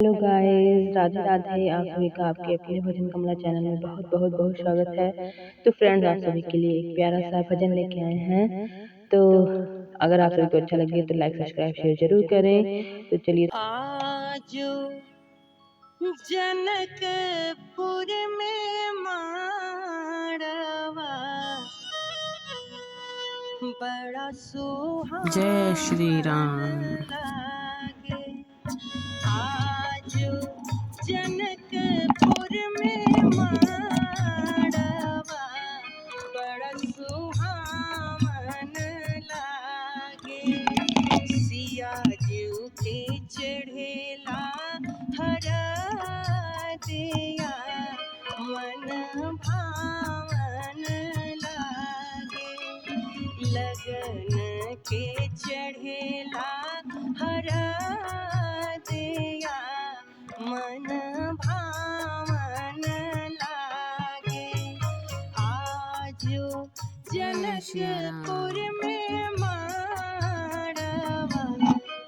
Hello guys, Radhe Radhe. आप सभी का आपके अपने भजन कमला चैनल में बहुत बहुत बहुत स्वागत है। तो फ्रेंड्स, आप सभी के लिए एक प्यारा सा भजन लेके आए हैं। तो अगर आप सभी को अच्छा लगे तो लाइक सब्सक्राइब शेयर जरूर करें। तो चलिए। आजो जनकपुर में माड़वा बड़ा सुहावन जय श्री राम। लागे। आजो जनकपुर में माड़वा बड़ा सुहावन लागे। सिया जीव के चढ़ेला हरा दिया मन भावन लागे। लगन के चढ़ेला हरा दिया मन भावन लागे। आजो जनकपुर में माड़वा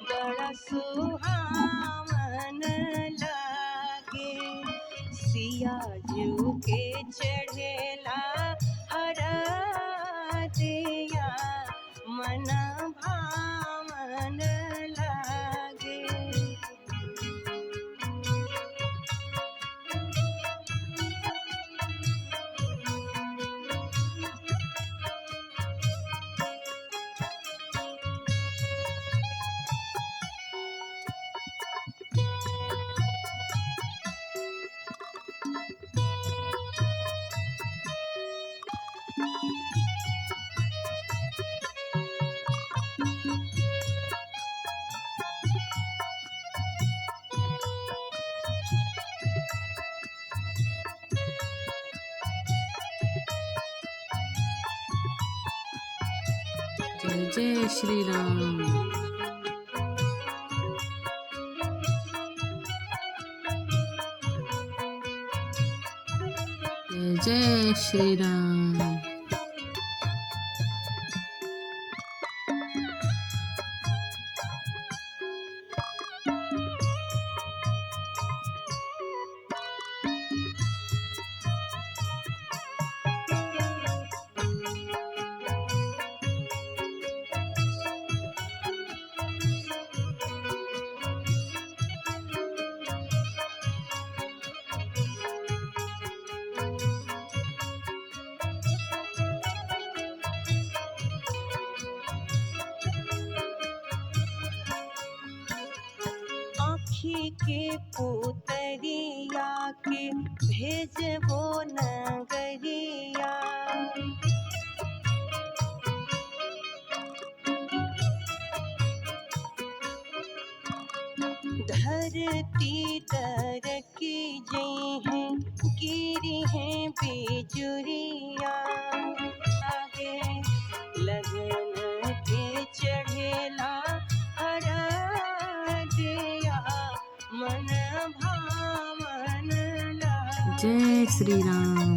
बड़ा सुहावन लागे। सिया जू के चढ़ेला हरा दिया मन भावन लागे। जय जय श्री राम। जय जय श्री राम। आँखी के पुतरिया के भेजबो नगरिया। धरती तरकी जई है गिरी है बिजुरिया। आगे लगन के चढ़ेला हरा दिया मन भावन लागे। जय श्री राम।